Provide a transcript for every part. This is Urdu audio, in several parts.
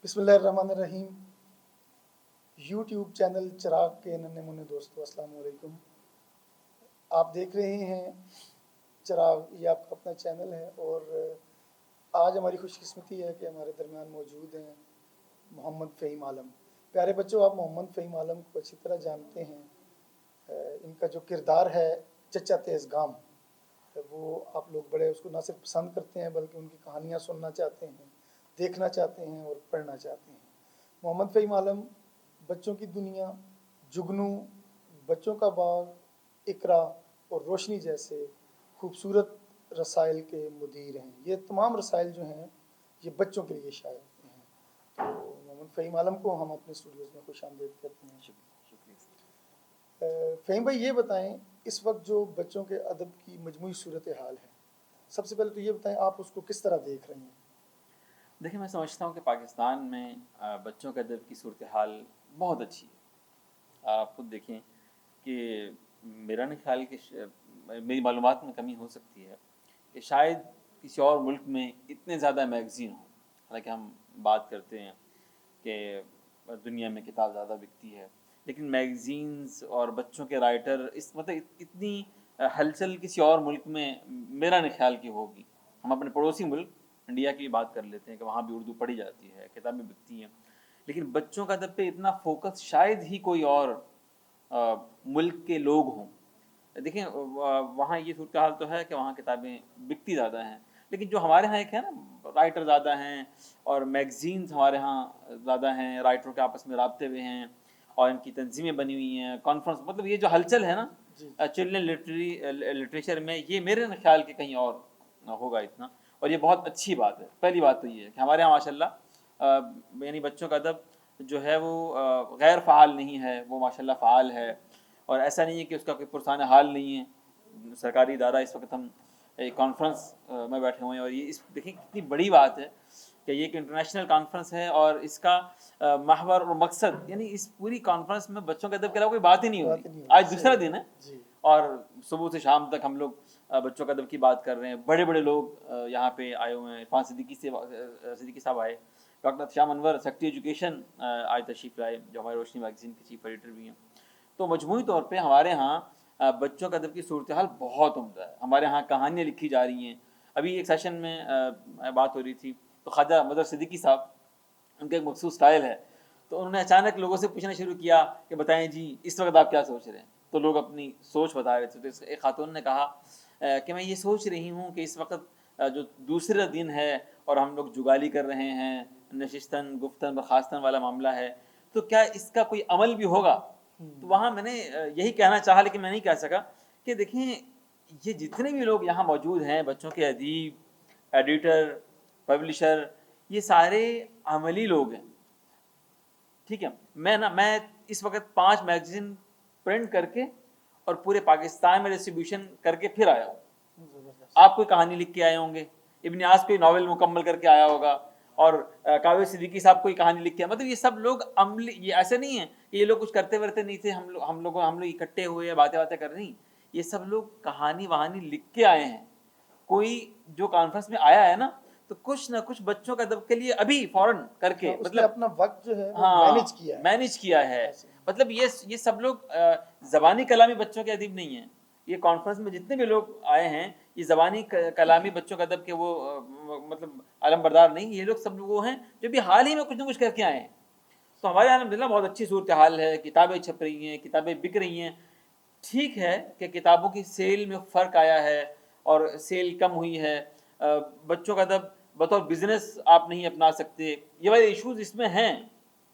بسم اللہ الرحمن الرحیم۔ یوٹیوب چینل چراغ کے ننھے منھے دوستو، السلام علیکم۔ آپ دیکھ رہے ہیں چراغ، یہ آپ کا اپنا چینل ہے، اور آج ہماری خوش قسمتی ہے کہ ہمارے درمیان موجود ہیں محمد فہیم عالم۔ پیارے بچوں، آپ محمد فہیم عالم کو اچھی طرح جانتے ہیں۔ ان کا جو کردار ہے چچا تیز گام، وہ آپ لوگ بڑے اس کو نہ صرف پسند کرتے ہیں بلکہ ان کی کہانیاں سننا چاہتے ہیں، دیکھنا چاہتے ہیں اور پڑھنا چاہتے ہیں۔ محمد فہیم عالم بچوں کی دنیا، جگنو، بچوں کا باغ، اقرا اور روشنی جیسے خوبصورت رسائل کے مدیر ہیں۔ یہ تمام رسائل جو ہیں یہ بچوں کے لیے شائع ہوتے ہیں۔ تو محمد فہیم عالم کو ہم اپنے اسٹوڈیوز میں خوش آمدید کرتے ہیں۔ فہیم بھائی، یہ بتائیں اس وقت جو بچوں کے ادب کی مجموعی صورتحال ہے، سب سے پہلے تو یہ بتائیں آپ اس کو کس طرح دیکھ رہے ہیں؟ دیکھیں، میں سمجھتا ہوں کہ پاکستان میں بچوں کے ادب کی صورتحال بہت اچھی ہے۔ آپ خود دیکھیں کہ میرا نہیں خیال کہ میری معلومات میں کمی ہو سکتی ہے کہ شاید کسی اور ملک میں اتنے زیادہ میگزین ہوں۔ حالانکہ ہم بات کرتے ہیں کہ دنیا میں کتاب زیادہ بکتی ہے، لیکن میگزینز اور بچوں کے رائٹر مطلب اتنی ہلچل کسی اور ملک میں میرا نہیں خیال کہ ہوگی۔ ہم اپنے پڑوسی ملک انڈیا کی بات کر لیتے ہیں کہ وہاں بھی اردو پڑھی جاتی ہے، کتابیں بکتی ہیں، لیکن بچوں کا ادب پہ اتنا فوکس شاید ہی کوئی اور ملک کے لوگ ہوں۔ دیکھیں، وہاں یہ صورتحال تو ہے کہ وہاں کتابیں بکتی زیادہ ہیں، لیکن جو ہمارے ہاں ایک ہے نا، رائٹر زیادہ ہیں اور میگزینز ہمارے ہاں زیادہ ہیں، رائٹروں کے آپس میں رابطے ہوئے ہیں اور ان کی تنظیمیں بنی ہوئی ہیں، کانفرنس، مطلب یہ جو ہلچل ہے نا چلڈرن لٹریچر میں، یہ میرے خیال کہ کہیں اور نہ ہوگا اتنا، اور یہ بہت اچھی بات ہے۔ پہلی بات تو یہ ہے کہ ہمارے یہاں ماشاءاللہ یعنی بچوں کا ادب جو ہے وہ غیر فعال نہیں ہے، وہ ماشاءاللہ فعال ہے، اور ایسا نہیں ہے کہ اس کا کوئی پرسان حال نہیں ہے۔ سرکاری ادارہ، اس وقت ہم ایک کانفرنس میں بیٹھے ہوئے ہیں، اور یہ دیکھیں کتنی بڑی بات ہے کہ یہ ایک انٹرنیشنل کانفرنس ہے، اور اس کا محور اور مقصد، یعنی اس پوری کانفرنس میں بچوں کے ادب کے علاوہ کوئی بات ہی نہیں ہو رہی۔ آج دوسرا دن ہے اور صبح سے شام تک ہم لوگ بچوں کا ادب کی بات کر رہے ہیں۔ بڑے بڑے لوگ یہاں پہ آئے ہوئے ہیں۔ عرفان صدیقی صاحب آئے، ڈاکٹر شام انور سیکرٹری ایجوکیشن آج تشریف لائے، جو ہمارے روشنی میگزین کے چیف ایڈیٹر بھی ہیں۔ تو مجموعی طور پہ ہمارے ہاں بچوں کا ادب کی صورتحال بہت عمدہ ہے۔ ہمارے ہاں کہانیاں لکھی جا رہی ہیں۔ ابھی ایک سیشن میں بات ہو رہی تھی تو خواجہ مظہر صدیقی صاحب، ان کا ایک مخصوص سٹائل ہے، تو انہوں نے اچانک لوگوں سے پوچھنا شروع کیا کہ بتائیں جی اس وقت آپ کیا سوچ رہے ہیں؟ تو لوگ اپنی سوچ بتا رہے تھے۔ تو ایک خاتون نے کہا کہ میں یہ سوچ رہی ہوں کہ اس وقت جو دوسرا دن ہے اور ہم لوگ جگالی کر رہے ہیں، نشستن گفتن برخاستن والا معاملہ ہے، تو کیا اس کا کوئی عمل بھی ہوگا؟ تو وہاں میں نے یہی کہنا چاہا، لیکن میں نہیں کہہ سکا کہ دیکھیں یہ جتنے بھی لوگ یہاں موجود ہیں، بچوں کے ادیب، ایڈیٹر، پبلشر، یہ سارے عملی لوگ ہیں، ٹھیک ہے۔ میں اس وقت 5 میگزین پرنٹ کر کے اور پورے پاکستان میں ڈسٹریبیوشن کر کے پھر آیا ہوں۔ آپ کوئی کہانی لکھ کے آئے ہوں گے، ابن یاس کوئی ناول مکمل کر کے آیا ہوگا، اور کاویہ صدیقی صاحب کوئی کہانی لکھ کے، مطلب یہ سب لوگ عملی، یہ ایسے نہیں ہے کہ یہ لوگ کچھ کرتے ورتے نہیں تھے، ہم لوگ اکٹھے ہوئے باتیں کر رہی، یہ سب لوگ کہانی وہانی لکھ کے آئے ہیں۔ کوئی جو کانفرنس میں آیا ہے نا، تو کچھ نہ کچھ بچوں کا ادب کے لیے ابھی فوراً کر کے، مطلب اپنا وقت جو ہے مینیج کیا ہے۔ مطلب یہ سب لوگ زبانی کلامی بچوں کے ادیب نہیں ہیں۔ یہ کانفرنس میں جتنے بھی لوگ آئے ہیں، یہ زبانی کلامی بچوں کا ادب کے وہ مطلب علم بردار نہیں، یہ لوگ سب وہ ہیں جو بھی حال ہی میں کچھ نہ کچھ کر کے آئے ہیں۔ تو ہمارے الحمدللہ بہت اچھی صورتحال ہے، کتابیں چھپ رہی ہیں، کتابیں بک رہی ہیں۔ ٹھیک ہے کہ کتابوں کی سیل میں فرق آیا ہے اور سیل کم ہوئی ہے، بچوں کا ادب بطور بزنس آپ نہیں اپنا سکتے، یہ والے ایشوز اس میں ہیں،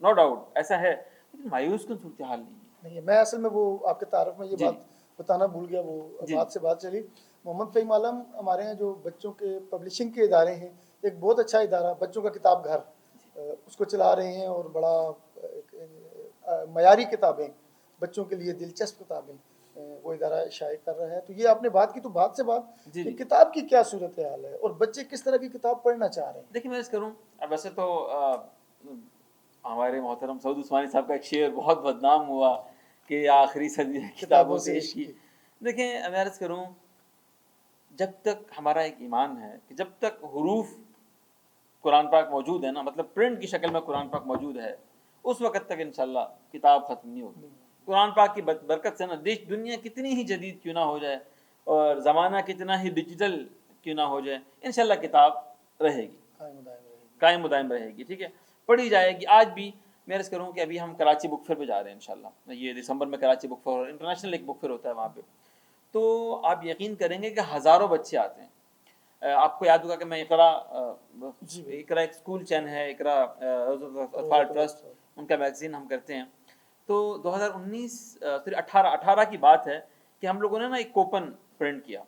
نو ڈاؤٹ ایسا ہے، لیکن مایوس کن صورتحال نہیں ہے۔ میں اصل میں وہ آپ کے تعارف میں یہ بات بتانا بھول گیا، وہ بات سے بات چلی۔ محمد فہیم عالم ہمارے ہیں جو بچوں کے پبلشنگ کے ادارے ہیں، ایک بہت اچھا ادارہ بچوں کا کتاب گھر، اس کو چلا رہے ہیں، اور بڑا معیاری کتابیں، بچوں کے لیے دلچسپ کتابیں وہ ادارہ شائع کر رہا ہے۔ تو یہ آپ نے بات کی، تو بات سے بات کہ کتاب کی کیا صورتحال ہے اور بچے کس طرح کی کتاب پڑھنا چاہ رہے ہیں؟ دیکھیں، میں اس کروں، ویسے تو ہمارے محترم سعود عثمانی صاحب کا ایک شعر بہت بدنام ہوا کہ آخری صدی کتابوں سے عشق کی۔ دیکھیں، میں عرض کروں، جب تک ہمارا ایک ایمان ہے کہ جب تک حروف قرآن پاک موجود ہے نا، مطلب پرنٹ کی شکل میں قرآن پاک موجود ہے، اس وقت تک انشاءاللہ کتاب ختم نہیں ہوگی۔ قرآن پاک کی برکت سے نا دنیا کتنی ہی جدید کیوں نہ ہو جائے اور زمانہ کتنا ہی ڈیجیٹل کیوں نہ ہو جائے، انشاءاللہ کتاب رہے گی، قائم و دائم رہے گی، ٹھیک ہے، پڑھی جائے گی۔ آج بھی میں عرض کروں کہ ابھی ہم کراچی بک فیئر پہ جا رہے ہیں انشاءاللہ، یہ دسمبر میں کراچی بک فیئر، انٹرنیشنل ایک بک فیئر ہوتا ہے وہاں پہ، تو آپ یقین کریں گے کہ ہزاروں بچے آتے ہیں۔ آپ کو یاد ہوگا کہ میں اقرا ایک اسکول چین ہے، اقرا اطفال ٹرسٹ، ان کا میگزین ہم کرتے ہیں۔ تو 2018 کی بات ہے کہ ہم لوگوں نے نا ایک کوپن پرنٹ کیا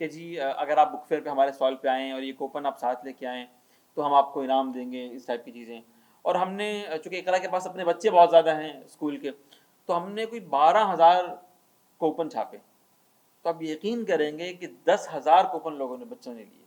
کہ جی اگر آپ بک فیئر پہ ہمارے اسٹال پہ آئیں اور یہ کوپن آپ ساتھ لے کے آئیں تو ہم آپ کو انعام دیں گے، اس ٹائپ کی چیزیں۔ اور ہم نے چونکہ اقرا کے پاس اپنے بچے بہت زیادہ ہیں اسکول کے، تو ہم نے کوئی 12,000 کوپن چھاپے۔ تو آپ یقین کریں گے کہ 10,000 کوپن لوگوں نے، بچوں نے لیے۔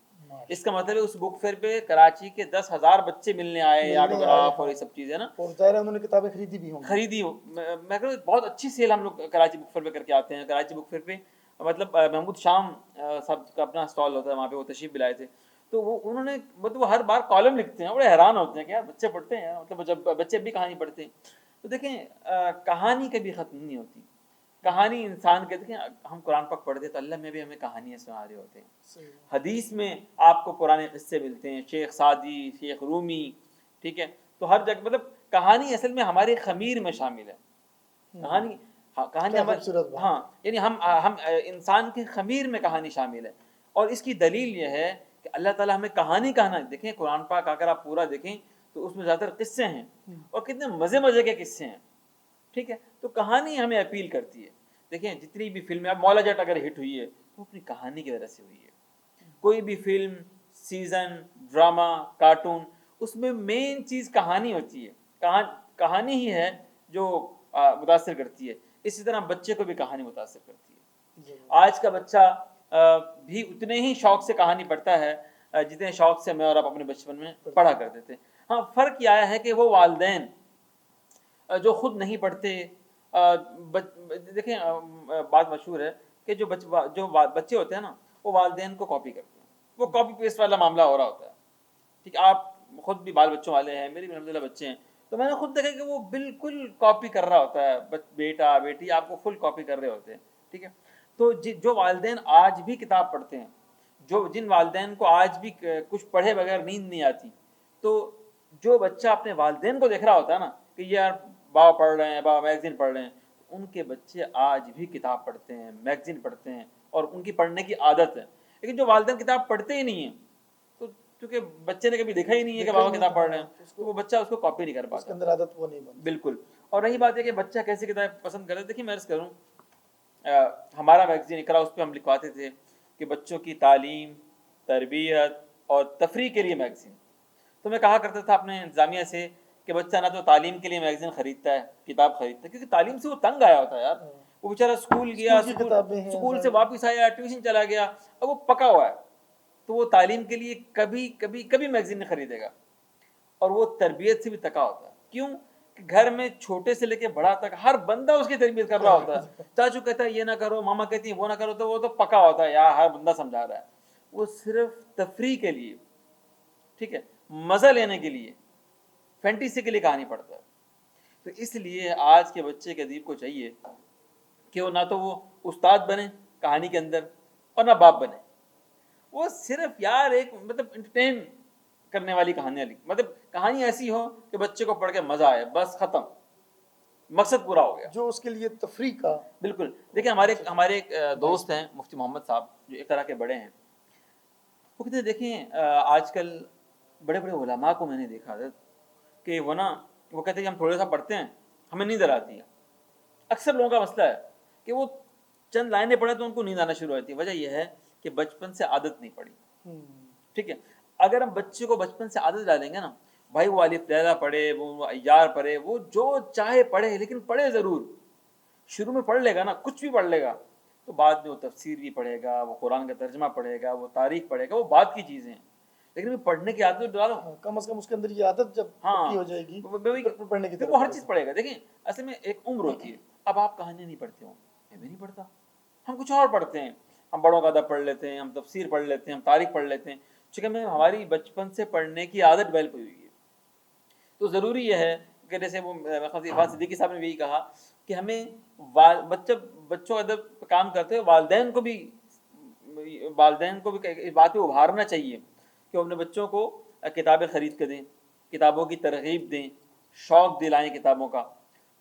اس کا مطلب ہے اس بک فیئر پہ کراچی کے 10,000 بچے ملنے آئے، آٹوگراف اور یہ سب چیزیں نا، اور ظاہر ہے انہوں نے کتابیں خریدی بھی ہوں خریدی۔ میں کہوں بہت اچھی سیل ہم لوگ کراچی بک فیئر پہ کر کے آتے ہیں۔ کراچی بک فیئر پہ مطلب محمود شام صاحب کا اپنا اسٹال ہوتا ہے وہاں پہ، وہ تشریف بھی لائے تھے، تو وہ انہوں نے مطلب وہ ہر بار کالم لکھتے ہیں، بڑے حیران ہوتے ہیں کہ یار بچے پڑھتے ہیں، مطلب جب بچے بھی کہانی پڑھتے ہیں۔ تو دیکھیں کہانی کبھی ختم نہیں ہوتی، کہانی انسان کے، دیکھیں ہم قرآن پاک پڑھتے تو اللہ میں بھی ہمیں کہانیاں سنا رہے ہوتے ہیں، حدیث میں آپ کو پرانے قصے ملتے ہیں، شیخ سعدی، شیخ رومی، ٹھیک ہے، تو ہر جگہ مطلب کہانی اصل میں ہمارے خمیر میں شامل ہے۔ کہانی ہاں، یعنی ہم انسان کے خمیر میں کہانی شامل ہے، اور اس کی دلیل یہ ہے کہ اللہ تعالیٰ ہمیں کہانی کہنا، دیکھیں قرآن پاک اگر آپ پورا دیکھیں تو اس میں زیادہ تر قصے ہیں اور کتنے مزے کے قصے ہیں، ٹھیک ہے، تو کہانی ہمیں اپیل کرتی ہے۔ دیکھیں جتنی بھی فلمیں، اب مولا جٹ اگر ہٹ ہوئی ہے تو اپنی کہانی کی وجہ سے ہوئی ہے۔ کوئی بھی فلم، سیزن، ڈرامہ، کارٹون، اس میں مین چیز کہانی ہوتی ہے، کہانی ہی ہے جو متاثر کرتی ہے۔ اسی طرح بچے کو بھی کہانی متاثر کرتی ہے۔ آج کا بچہ بھی اتنے ہی شوق سے کہانی پڑھتا ہے جتنے شوق سے میں اور آپ اپنے بچپن میں پڑھا کرتے تھے۔ ہاں، فرق یہ آیا ہے کہ وہ والدین جو خود نہیں پڑھتے، دیکھیں بات مشہور ہے کہ جو بچے ہوتے ہیں نا وہ والدین کو کاپی کرتے ہیں، وہ کاپی پیسٹ والا معاملہ ہو رہا ہوتا ہے، ٹھیک ہے۔ آپ خود بھی بال بچوں والے ہیں، میری بھی الحمدللہ بچے ہیں، تو میں نے خود دیکھا کہ وہ بالکل کاپی کر رہا ہوتا ہے، بیٹا بیٹی آپ کو فل کاپی کر رہے ہوتے ہیں، ٹھیک ہے۔ تو جو والدین آج بھی کتاب پڑھتے ہیں، جن والدین کو آج بھی کچھ پڑھے بغیر نیند نہیں آتی، تو جو بچہ اپنے والدین کو دیکھ رہا ہوتا ہے نا کہ یار بابا پڑھ رہے ہیں، بابا میگزین پڑھ رہے ہیں، ان کے بچے آج بھی کتاب پڑھتے ہیں، میگزین پڑھتے ہیں، اور ان کی پڑھنے کی عادت ہے۔ لیکن جو والدین کتاب پڑھتے ہی نہیں ہیں، تو کیونکہ بچے نے کبھی دیکھا ہی نہیں ہے کہ بابا کتاب پڑھ رہے ہیں، تو وہ بچہ اس کو کاپی نہیں کر پاتا، اس کے اندر عادت وہ نہیں بنتی، بالکل۔ اور رہی بات ہے کہ بچہ کیسی کتاب پسند کرتا ہے، دیکھیے میں عرض کروں، ہمارا میگزین اقرا، اس پہ ہم لکھواتے تھے کہ بچوں کی تعلیم، تربیت اور تفریح کے لیے میگزین۔ تو میں کہا کرتا تھا اپنے انتظامیہ سے کہ بچہ نہ تو تعلیم کے لیے میگزین خریدتا ہے، کتاب خریدتا ہے، کیونکہ تعلیم سے وہ تنگ آیا ہوتا ہے یار، وہ بیچارہ اسکول گیا، اسکول سے واپس آیا، ٹیوشن چلا گیا، اب وہ پکا ہوا ہے، تو وہ تعلیم کے لیے کبھی میگزین نہیں خریدے گا، اور وہ تربیت سے بھی تکا ہوتا ہے۔ کیوں کہ گھر میں چھوٹے سے لے کے بڑا تک ہر بندہ اس کی تربیت کر رہا ہوتا ہے، چاچو کہتا ہے یہ نہ کرو، ماما کہتی ہے وہ نہ کرو، تو وہ تو پکا ہوتا ہے یار، ہر بندہ سمجھا رہا ہے، وہ صرف تفریح کے لیے، ٹھیک ہے، مزہ لینے کے لیے، فینٹیسی کے لیے کہانی پڑھتا ہے۔ تو اس لیے آج کے بچے کے ادیب کو چاہیے کہ وہ نہ تو وہ استاد بنے کہانی کے اندر اور نہ باپ بنے، وہ صرف یار ایک مطلب انٹرٹین کرنے والی کہانیاں مطلب کہانی ایسی ہو کہ بچے کو پڑھ کے مزہ آئے، بس ختم، مقصد پورا ہو گیا، جو اس کے لیے تفریح کا۔ بالکل، دیکھیں ہمارے ایک دوست ہیں مفتی محمد صاحب، جو ایک طرح کے بڑے ہیں، وہ کہتے ہیں دیکھیں آج کل بڑے بڑے علماء کو میں نے دیکھا ہے کہ وہ کہتے ہیں کہ ہم تھوڑا سا پڑھتے ہیں ہمیں نیند آتی ہے۔ اکثر لوگوں کا مسئلہ ہے کہ وہ چند لائنیں پڑھیں تو ان کو نیند آنا شروع ہوتی ہے، وجہ یہ ہے کہ بچپن سے عادت نہیں پڑی، ٹھیک ہے۔ اگر ہم بچے کو بچپن سے عادت ڈالیں گے نا، بھائی وہ الف لیلا پڑھے، وہ ایار پڑھے، وہ جو چاہے پڑھے، لیکن پڑھے ضرور، شروع میں پڑھ لے گا نا، کچھ بھی پڑھ لے گا، تو بعد میں وہ تفسیر بھی پڑھے گا، وہ قرآن کا ترجمہ پڑھے گا، وہ تاریخ پڑھے گا، وہ بعد کی چیزیں ہیں، لیکن پڑھنے کی عادت ڈالو، کم از کم اس کے اندر یہ عادت جب پکی ہو جائے گی پڑھنے کی، وہ ہر چیز پڑھے گا۔ دیکھیں اصل میں ایک عمر ہوتی ہے، اب آپ کہانیاں نہیں پڑھتے ہو، میں بھی نہیں پڑھتا، ہم کچھ اور پڑھتے ہیں، ہم بڑوں کا ادب پڑھ لیتے ہیں، ہم تفسیر پڑھ لیتے ہیں، ہم تاریخ پڑھ لیتے ہیں، چونکہ ہمیں ہماری بچپن سے پڑھنے کی عادت ڈیولپ ہوئی ہے، تو ضروری یہ ہے کہ جیسے وہ عرفان صدیقی صاحب نے بھی یہی کہا کہ ہمیں بچوں ادب پہ کام کرتے ہوئے والدین کو بھی اس بات پہ ابھارنا چاہیے کہ وہ اپنے بچوں کو کتابیں خرید کے دیں، کتابوں کی ترغیب دیں، شوق دلائیں کتابوں کا.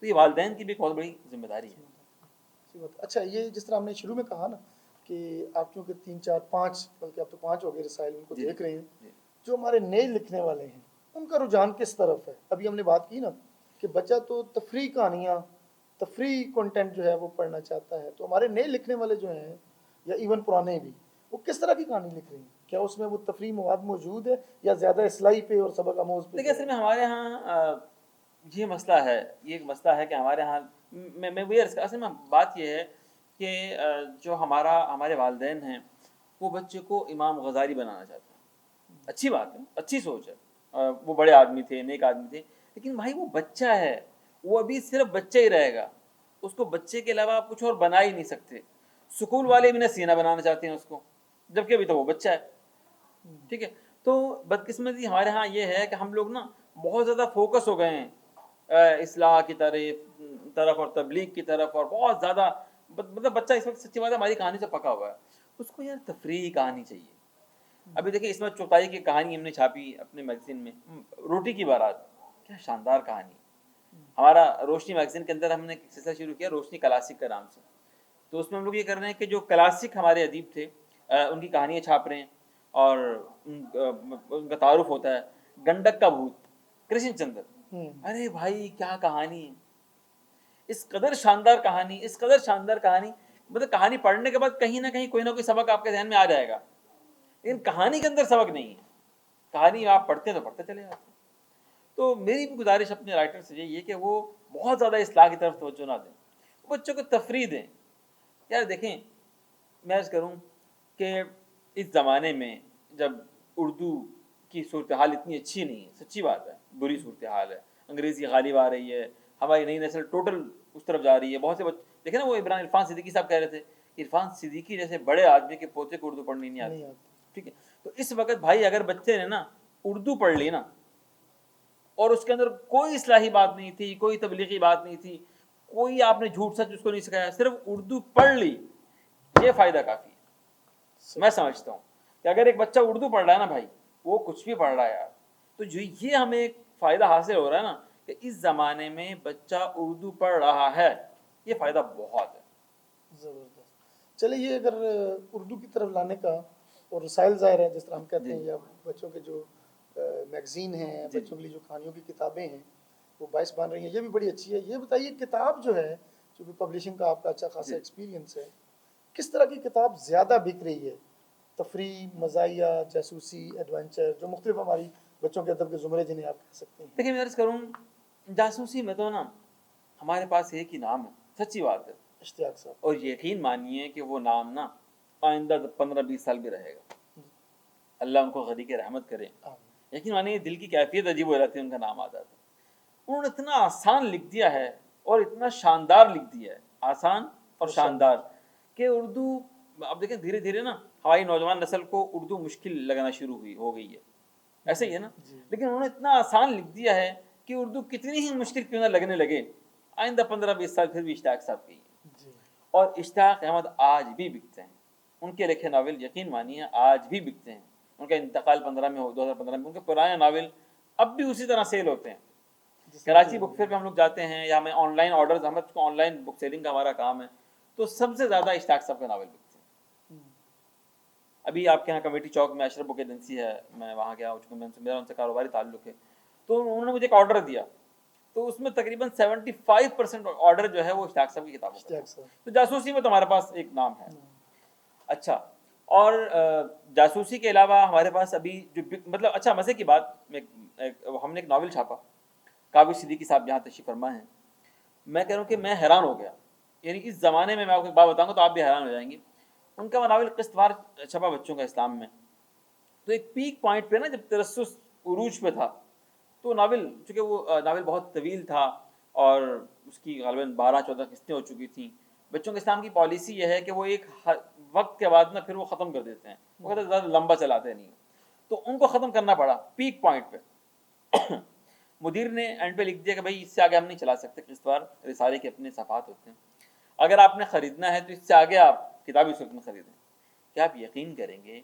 تو یہ والدین کی بھی ایک بہت بڑی ذمہ داری ہے. اچھا، یہ جس طرح ہم نے شروع میں کہا نا کہ آپ چونکہ 3 4 5 بلکہ اب تو 5 ہو گئے رسائل ان کو جی دیکھ رہے ہیں، جی جو ہمارے نئے لکھنے والے ہیں ان کا رجحان کس طرف ہے؟ ابھی ہم نے بات کی نا کہ بچہ تو تفریح کہانیاں، تفریح کنٹینٹ جو ہے وہ پڑھنا چاہتا ہے، تو ہمارے نئے لکھنے والے جو ہیں یا ایون پرانے بھی، وہ کس طرح کی کہانی لکھ رہے ہیں؟ کیا اس میں وہ تفریح مواد موجود ہے یا زیادہ اصلاحی پہ اور سبق آموز پہ؟ دیکھیے اصل میں ہمارے ہاں یہ مسئلہ ہے، یہ ایک مسئلہ ہے کہ ہمارے ہاں میں اصل میں بات یہ ہے کہ جو ہمارے والدین ہیں وہ بچے کو امام غزالی بنانا چاہتے ہیں. اچھی بات ہے، اچھی سوچ ہے، وہ بڑے آدمی تھے، نیک آدمی تھے، لیکن بھائی وہ بچہ ہے، وہ ابھی صرف بچہ ہی رہے گا، اس کو بچے کے علاوہ آپ کچھ اور بنا ہی نہیں سکتے. سکول والے بھی نہ سینہ بنانا چاہتے ہیں اس کو، جبکہ ابھی تو وہ بچہ ہے. ٹھیک ہے، تو بدقسمتی ہمارے ہاں یہ ہے کہ ہم لوگ نا بہت زیادہ فوکس ہو گئے ہیں اصلاح کی طرف اور تبلیغ کی طرف، اور بہت زیادہ مطلب بچہ اس وقت سچی بات ہے ہماری کہانی سے پکا ہوا ہے، اس کو یار تفریحی کہانی چاہیے. ابھی دیکھیں اسمت چغتائی کی کہانی ہم نے چھاپی اپنے میگزین میں، روٹی کی بارات، کیا شاندار کہانی. ہمارا روشنی میگزین کے اندر ہم نے ایک سلسلہ شروع کیا روشنی کلاسک کا نام سے. تو اس میں ہم لوگ یہ کر رہے ہیں کہ جو کلاسک ہمارے ادیب تھے ان کی کہانیاں چھاپ رہے ہیں، اور ان کا تعارف ہوتا ہے. گنڈک کا بھوت، کرشن چندر، ارے بھائی کیا کہانی ہے، اس قدر شاندار کہانی، اس قدر شاندار کہانی. مطلب کہانی پڑھنے کے بعد کہیں نہ کہیں کوئی نہ کوئی سبق آپ کے ذہن میں آ جائے گا، لیکن کہانی کے اندر سبق نہیں ہے. کہانی آپ پڑھتے ہیں تو پڑھتے چلے جاتے ہیں. تو میری بھی گزارش اپنے رائٹر سے یہی ہے کہ وہ بہت زیادہ اصلاح کی طرف توجہ نہ دیں، بچوں کو تفریح دیں. یار دیکھیں میں عرض کروں کہ اس زمانے میں جب اردو کی صورتحال اتنی اچھی نہیں ہے، سچی بات ہے بری صورتحال ہے، انگریزی غالب آ رہی ہے، ہماری نئی نسل ٹوٹل اس طرف جا رہی ہے. بہت سے بچے دیکھیں نا، وہ عرفان صدیقی صاحب کہہ رہے تھے، عرفان صدیقی جیسے بڑے آدمی کے پوتے کو اردو پڑھنی نہیں آتی. ٹھیک ہے، تو اس وقت بھائی اگر بچے نے نا اردو پڑھ لی نا، اور اس کے اندر کوئی اصلاحی بات نہیں تھی، کوئی تبلیغی بات نہیں تھی، کوئی آپ نے جھوٹ سچ اس کو نہیں سکھایا، صرف اردو پڑھ لی، یہ فائدہ کافی ہے. میں سمجھتا ہوں کہ اگر ایک بچہ اردو پڑھ رہا ہے نا بھائی، وہ کچھ بھی پڑھ رہا ہے یار، تو جو یہ ہمیں ایک فائدہ حاصل ہو رہا ہے نا کہ اس زمانے میں بچہ اردو پڑھ رہا ہے، یہ فائدہ بہت ہے. زبردست. چلے یہ اگر اردو کی طرف لانے کا، اور رسائل ظاہر ہے جس طرح ہم کہتے ہیں، یا بچوں کے جو میگزین ہیں، بچوں کے لیے جو کہانیوں کی کتابیں ہیں وہ باعث بن رہی ہیں، یہ بھی بڑی اچھی ہے. یہ بتائیے کتاب جو ہے، چونکہ پبلشنگ کا آپ کا اچھا خاصا ایکسپیرینس ہے، کس طرح کی کتاب زیادہ بک رہی ہے؟ تفریح، مزاحیہ، جاسوسی، ایڈونچر، جو مختلف ہماری بچوں کے ادب کے زمرے جنہیں آپ کہہ سکتے ہیں. دیکھیں میں عرض کروں، جاسوسی میں تو نا ہمارے پاس ایک ہی نام ہے، سچی بات ہے، اشتیاق صاحب. اور یقین مانیے کہ وہ نام نا آئندہ 15-20 سال بھی رہے گا، اللہ ان کو غنی کی رحمت کرے. یقین مانیے دل کی کیفیت عجیب ہو جاتی ہے ان کا نام آتا ہے. انہوں نے اتنا آسان لکھ دیا ہے اور اتنا شاندار لکھ دیا ہے، آسان اور شاندار، کہ اردو اب دیکھیں دھیرے دھیرے نا ہماری نوجوان نسل کو اردو مشکل لگنا شروع ہو گئی ہے، ایسے ہی ہے نا، لیکن انہوں نے اتنا آسان لکھ دیا ہے کہ اردو کتنی ہی مشکل کیوں نہ لگنے لگے، آئندہ 15-20 سال پھر بھی اشتیاق صاحب کی. اور اشتیاق احمد آج بھی بکتے ہیں، ان کے لکھے ناول یقین مانیے آج بھی بکتے ہیں. ان کا انتقال 2015 میں، ان کے پرانے ناول اب بھی اسی طرح سیل ہوتے ہیں. کراچی بک فیئر پہ ہم لوگ جاتے ہیں، یا ہمیں آن لائن آرڈرز، ہم کو آن لائن بک سیلنگ کا ہمارا کام ہے، تو سب سے زیادہ اشتیاق صاحب کا ناول بکتے ہیں. ابھی آپ کے یہاں کمیٹی چوک میں اشرف بک ایجنسی ہے، میں وہاں گیا ہوں، چونکہ میرا ان سے کاروباری تعلق ہے، تو انہوں نے مجھے ایک آرڈر دیا، تو اس میں تقریباً 75% آرڈر جو ہے وہ اشتیاق صاحب کی کتابوں کا. تو جاسوسی میں تو ہمارے پاس ایک نام ہے. اچھا، اور جاسوسی کے علاوہ ہمارے پاس ابھی جو مطلب اچھا مزے کی بات، ہم نے ایک ناول چھاپا، کابل صدیقی صاحب جہاں تشریف فرما ہیں، میں کہہ رہا ہوں کہ میں حیران ہو گیا. یعنی اس زمانے میں آپ کو ایک بات بتاؤں گا تو آپ بھی حیران ہو جائیں گے. ان کا ناول قسط وار چھپا بچوں کا اسلام میں، تو ایک پیک پوائنٹ پہ نا جب ترسس عروج پہ تھا، تو ناول چونکہ وہ ناول بہت طویل تھا اور اس کی غالباً 12-14 قسطیں ہو چکی تھیں. بچوں کے اسلام کی پالیسی یہ ہے کہ وہ ایک وقت کے بعد نا پھر وہ ختم کر دیتے ہیں، وہ کہتے ہیں زیادہ لمبا چلاتے نہیں. تو ان کو ختم کرنا پڑا پیک پوائنٹ پہ. مدیر نے اینڈ پہ لکھ دیا کہ بھائی اس سے آگے ہم نہیں چلا سکتے. قسطوار رسالے کے اپنے صفحات ہوتے ہیں, اگر آپ نے خریدنا ہے تو اس سے آگے آپ کتابی صورت میں خریدیں. کیا آپ یقین کریں گے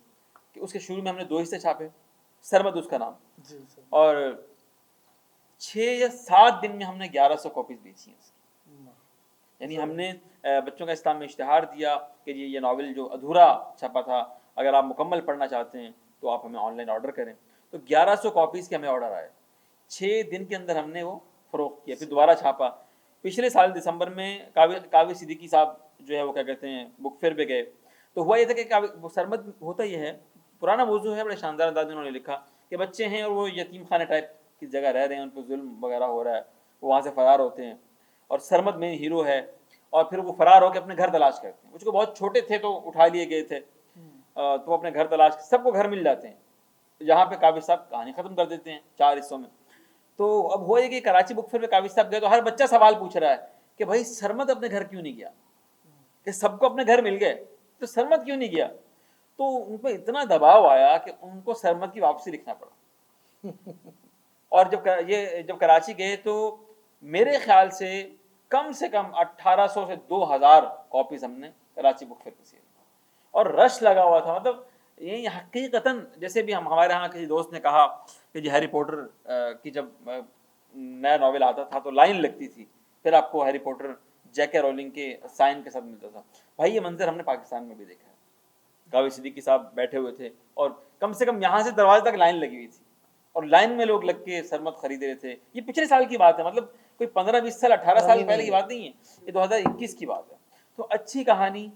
کہ اس کے شروع میں ہم نے 2 حصے چھاپے, سرمد اس کا نام, جی سر. اور 6 یا 7 دن میں ہم نے 1100 کاپیز بیچی ہیں اس کی. یعنی ہم نے بچوں کا اسلام میں اشتہار دیا کہ یہ ناول جو ادھورا چھپا تھا اگر آپ مکمل پڑھنا چاہتے ہیں تو آپ ہمیں آن لائن آرڈر کریں. تو 1100 کاپیز کے ہمیں آرڈر آئے, 6 دن کے اندر ہم نے وہ فروخت کیا. پھر دوبارہ چھاپا. پچھلے سال دسمبر میں قاوی صدیقی صاحب جو ہے وہ کیا کہتے ہیں بک فیئر پہ گئے, تو ہوا یہ تھا کہ سرمد ہوتا یہ ہے, پرانا موضوع ہے, بڑے شاندار انداز میں انہوں نے لکھا کہ بچے ہیں اور وہ یتیم خانہ ٹائپ کی جگہ رہ رہے ہیں, ان پہ ظلم وغیرہ ہو رہا ہے, وہ وہاں سے فرار ہوتے ہیں, اور سرمد میں ہیرو ہے, اور پھر وہ فرار ہو کے اپنے گھر تلاش کرتے ہیں. مجھ کو بہت چھوٹے تھے تو اٹھا لیے گئے تھے, تو وہ اپنے گھر تلاش, سب کو گھر مل جاتے ہیں. یہاں پہ قابل صاحب کہانی ختم کر دیتے ہیں 4 حصوں میں. تو اب ہوا یہ کہ کراچی بک فیئر پہ قابل صاحب گئے تو ہر بچہ سوال پوچھ رہا ہے کہ بھائی سرمد اپنے گھر کیوں نہیں گیا, کہ سب کو اپنے گھر مل گئے تو سرمد کیوں نہیں گیا. تو ان پہ اتنا دباؤ آیا کہ ان کو سرمد کی واپسی لکھنا پڑا. اور جب کراچی گئے تو میرے خیال سے کم 1800 سے 2000 کاپیز ہم نے کراچی بک فیئر پہ سیل, اور رش لگا ہوا تھا. مطلب یہ حقیقتاً جیسے بھی ہمارے ہاں کسی دوست نے کہا کہ جی ہیری پوٹر کی جب نیا ناول آتا تھا تو لائن لگتی تھی, پھر آپ کو ہیری پوٹر جے کے رولنگ کے سائن کے ساتھ ملتا تھا. بھائی یہ منظر ہم نے پاکستان میں بھی دیکھا ہے. قاوی صدیقی صاحب بیٹھے ہوئے تھے اور کم سے کم یہاں سے دروازے تک لائن لگی ہوئی تھی, اور لائن میں لوگ لگ کے سرمد خرید رہے تھے. یہ پچھلے سال کی بات ہے, مطلب کوئی 15-20 سال 18 سال پہلے کی بات نہیں ہے, یہ 2021 کی بات ہے. تو اچھی کہانی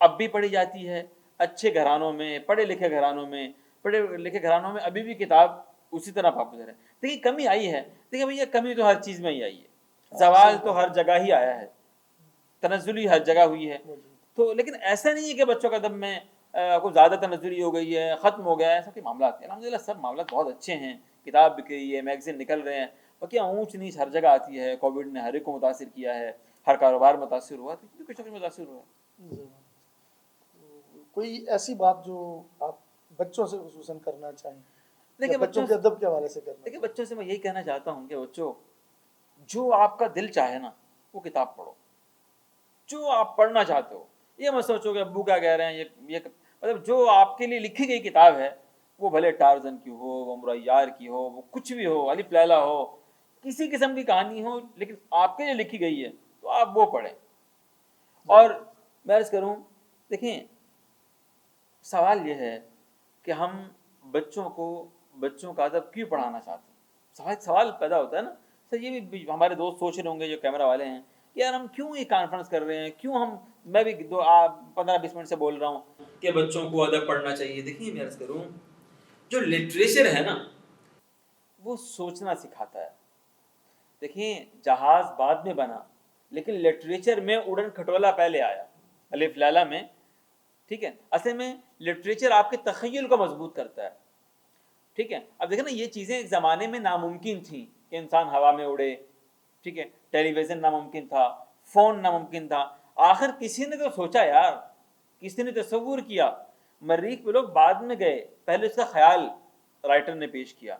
اب بھی پڑھی جاتی ہے, اچھے گھرانوں میں, پڑھے لکھے گھرانوں میں ابھی بھی کتاب اسی طرح پاپولر ہے. دیکھیے کمی آئی ہے, دیکھیے بھیا کمی تو ہر چیز میں ہی آئی ہے, زوال تو ہر جگہ ہی آیا ہے, تنزلی ہر جگہ ہوئی ہے. تو لیکن ایسا نہیں ہے کہ بچوں کا ادب میں کوئی زیادہ تنزلی ہو گئی ہے, ختم ہو گیا ہے. ایسا کہ معاملات ہیں الحمدللہ, سب معاملات بہت اچھے ہیں, کتاب بک رہی ہے, میگزین نکل رہے ہیں. باقی اونچ نیچ ہر جگہ آتی ہے. کووڈ نے ہر ایک کو متاثر کیا ہے, ہر کاروبار متاثر ہوا, تو کچھ نہ کچھ متاثر ہوا ہے. کوئی ایسی بات جو آپ بچوں سے خصوصاً کرنا چاہیں, دیکھیں بچوں کے ادب کے حوالے سے کرنا. دیکھیں بچوں سے میں یہی کہنا چاہتا ہوں کہ بچوں, جو آپ کا دل چاہے نا وہ کتاب پڑھو, جو آپ پڑھنا چاہتے ہو. یہ مت سوچو کہ ابو کیا کہہ رہے ہیں, یہ مطلب جو آپ کے لیے لکھی گئی کتاب ہے, وہ بھلے ٹارزن کی ہو, وہ امرا یار کی ہو, وہ کچھ بھی ہو, الف لیلا ہو, کسی قسم کی کہانی ہو, لیکن آپ کے لیے لکھی گئی ہے تو آپ وہ پڑھیں. اور میں عرض کروں, دیکھیں سوال یہ ہے کہ ہم بچوں کا ادب کیوں پڑھانا چاہتے ہیں. سوال پیدا ہوتا ہے نا سر, یہ بھی ہمارے دوست سوچ رہے ہوں گے جو کیمرہ والے ہیں کہ یار ہم کیوں یہ کانفرنس کر رہے ہیں, کیوں میں بھی 15-20 منٹ سے بول رہا ہوں کہ بچوں کو ادب پڑھنا چاہیے. دیکھیے میں عرض کروں, جو لٹریچر ہے نا وہ سوچنا سکھاتا ہے. دیکھیں جہاز بعد میں بنا, لیکن لٹریچر میں اڑن کھٹولا پہلے آیا, الف لیلا میں. ٹھیک ہے, اصل میں لٹریچر آپ کے تخیل کو مضبوط کرتا ہے. ٹھیک ہے, اب دیکھیں نا یہ چیزیں ایک زمانے میں ناممکن تھیں کہ انسان ہوا میں اڑے. ٹھیک ہے, ٹیلی ویژن ناممکن تھا, فون ناممکن تھا. آخر کسی نے تو سوچا یار, کسی نے تصور کیا. مریخ پہ لوگ بعد میں گئے, پہلے اس کا خیال رائٹر نے پیش کیا.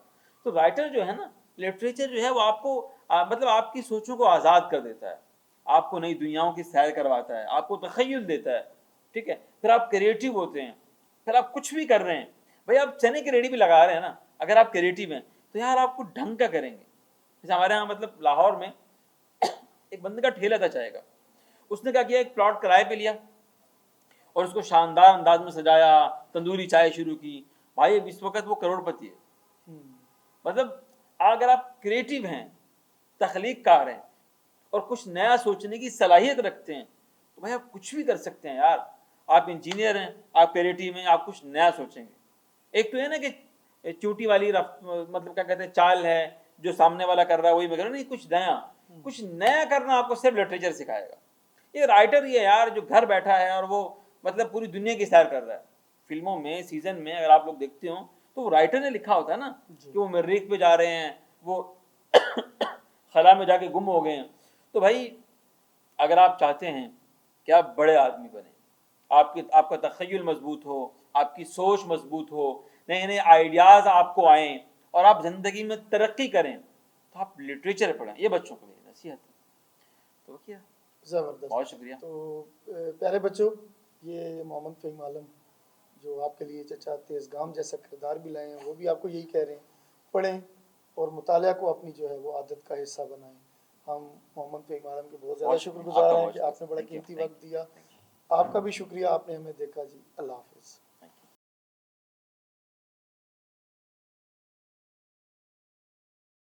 تو رائٹر جو ہے نا, لٹریچر جو ہے وہ آپ کو مطلب آپ کی سوچوں کو آزاد کر دیتا ہے, آپ کو نئی دنیاؤں کی سیر کرواتا ہے, آپ کو تخیل دیتا ہے. ٹھیک ہے, پھر آپ کریٹیو ہوتے ہیں, پھر آپ کچھ بھی کر رہے ہیں. بھائی آپ چنے کی ریڑھی بھی لگا رہے ہیں نا, اگر آپ کریٹیو ہیں تو یار آپ کو ڈھنگ کا کریں گے. جیسے ہمارے یہاں مطلب لاہور میں ایک بندے کا ٹھیلا تھا چائے کا, اس نے کیا کیا, ایک پلاٹ کرائے پہ لیا اور اس کو شاندار انداز میں سجایا, تندوری چائے شروع کی. بھائی اس وقت وہ کروڑ پتی ہے. مطلب اگر آپ کریٹیو ہیں, تخلیق کار ہیں اور کچھ نیا سوچنے کی صلاحیت رکھتے ہیں تو بھائی آپ کچھ بھی کر سکتے ہیں یار. آپ انجینئر ہیں, آپ کریٹیو ہیں, آپ کچھ نیا سوچیں گے. ایک تو ہے نا کہ چوٹی والی مطلب کیا کہتے ہیں چال ہے, جو سامنے والا کر رہا ہے وہی میں کر رہا ہوں. نہیں, کچھ نیا کرنا آپ کو صرف لٹریچر سکھائے گا. یہ رائٹر ہی ہے یار جو گھر بیٹھا ہے اور وہ مطلب پوری دنیا کی سیر کر رہا ہے. فلموں میں سیزن میں اگر آپ لوگ دیکھتے ہوں تو وہ رائٹر نے لکھا ہوتا ہے نا کہ وہ مریخ پہ جا رہے ہیں, وہ خلا میں جا کے گم ہو گئے ہیں. تو بھائی اگر آپ چاہتے ہیں کہ آپ بڑے آدمی بنیں, آپ کا تخیل مضبوط ہو, آپ کی سوچ مضبوط ہو, نئے نئے آئیڈیاز آپ کو آئیں اور آپ زندگی میں ترقی کریں تو آپ لٹریچر پڑھیں. یہ بچوں کو میری نصیحت ہے. تو کیا زبردست. بہت شکریہ. تو پیارے بچوں، یہ محمد فہیم عالم جو آپ کے لیے چچا تیز گام جیسا کردار بھی لائے ہیں، وہ بھی آپ کو یہی کہہ رہے ہیں پڑھیں اور مطالعہ کو اپنی جو ہے وہ عادت کا حصہ بنائیں. ہم محمد فہیم عالم کے بہت زیادہ شکر گزار ہیں کہ آپ نے بڑا قیمتی وقت دیا. آپ کا بھی شکریہ، آپ نے ہمیں دیکھا جی. اللہ حافظ.